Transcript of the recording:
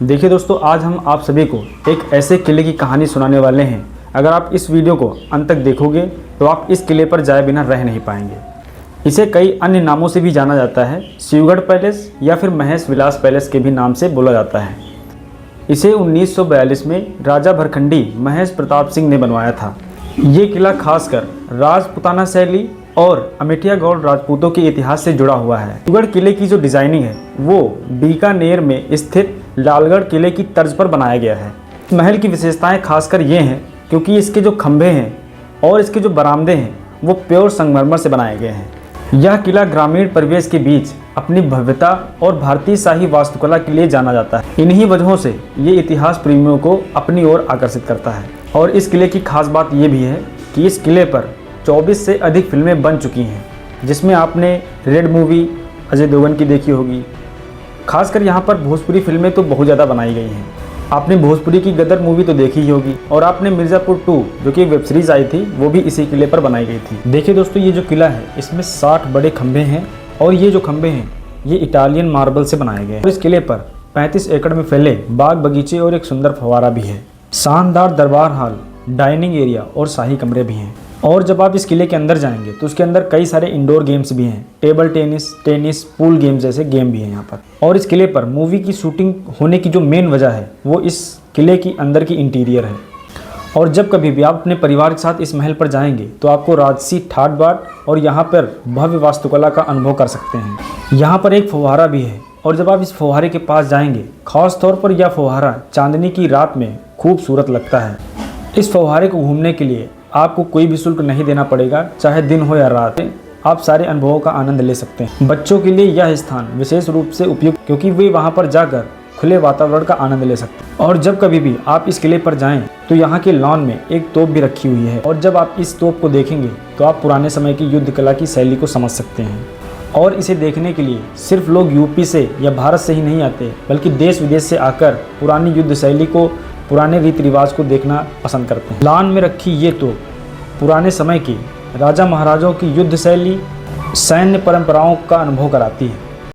देखिए दोस्तों, आज हम आप सभी को एक ऐसे किले की कहानी सुनाने वाले हैं। अगर आप इस वीडियो को अंत तक देखोगे तो आप इस किले पर जाए बिना रह नहीं पाएंगे। इसे कई अन्य नामों से भी जाना जाता है। शिवगढ़ पैलेस या फिर महेश विलास पैलेस के भी नाम से बोला जाता है। इसे 1942 में राजा भरखंडी महेश प्रताप सिंह ने बनवाया था। ये किला खासकर राजपूताना शैली और अमेठिया गौड़ राजपूतों के इतिहास से जुड़ा हुआ है। शिवगढ़ किले की जो डिजाइनिंग है वो बीकानेर में स्थित लालगढ़ किले की तर्ज पर बनाया गया है। महल की विशेषताएं खासकर ये हैं क्योंकि इसके जो खंभे हैं और इसके जो बरामदे हैं वो प्योर संगमरमर से बनाए गए हैं। यह किला ग्रामीण परिवेश के बीच अपनी भव्यता और भारतीय शाही वास्तुकला के लिए जाना जाता है। इन्हीं वजहों से ये इतिहास प्रेमियों को अपनी ओर आकर्षित करता है। और इस किले की खास बात ये भी है कि इस किले पर 24 से अधिक फिल्में बन चुकी हैं, जिसमें आपने रेड मूवी अजय देवगन की देखी होगी। खासकर यहाँ पर भोजपुरी फिल्में तो बहुत ज़्यादा बनाई गई हैं। आपने भोजपुरी की गदर मूवी तो देखी ही होगी और आपने मिर्ज़ापुर 2 जो कि वेब सीरीज़ आई थी वो भी इसी किले पर बनाई गई थी। देखिए दोस्तों, ये जो किला है इसमें 60 बड़े खंभे हैं और ये जो खंभे हैं ये इटालियन मार्बल से बनाए गए हैं। और इस किले पर 35 एकड़ में फैले बाग बगीचे और एक सुंदर फव्वारा भी है। शानदार दरबार हॉल, डाइनिंग एरिया और शाही कमरे भी हैं। और जब आप इस किले के अंदर जाएंगे तो उसके अंदर कई सारे इंडोर गेम्स भी हैं। टेबल टेनिस, पूल गेम जैसे गेम भी हैं यहाँ पर। और इस किले पर मूवी की शूटिंग होने की जो मेन वजह है वो इस किले की अंदर की इंटीरियर है। और जब कभी भी आप अपने परिवार के साथ इस महल पर जाएंगे तो आपको राजसी ठाट बाट और यहाँ पर भव्य वास्तुकला का अनुभव कर सकते हैं। यहाँ पर एक फव्वारा भी है और जब आप इस फव्वारे के पास जाएंगे, खास तौर पर यह फव्वारा चांदनी की रात में खूबसूरत लगता है। इस फव्वारे को घूमने के लिए आपको कोई भी शुल्क नहीं देना पड़ेगा, चाहे दिन हो या रात, आप सारे अनुभवों का आनंद ले सकते हैं। बच्चों के लिए यह स्थान विशेष रूप से उपयुक्त क्योंकि वे वहां पर जाकर खुले वातावरण का आनंद ले सकते हैं। और जब कभी भी आप इस किले पर जाएं तो यहाँ के लॉन में एक तोप भी रखी हुई है और जब आप इस तोप को देखेंगे तो आप पुराने समय की युद्ध कला की शैली को समझ सकते हैं। और इसे देखने के लिए सिर्फ लोग यूपी से या भारत से ही नहीं आते, बल्कि देश विदेश से आकर पुरानी युद्ध शैली को, पुराने रीति रिवाज को देखना पसंद करते हैं। लॉन में रखी ये तो पुराने समय की राजा महाराजाओं की युद्ध शैली, सैन्य परंपराओं का अनुभव कराती है।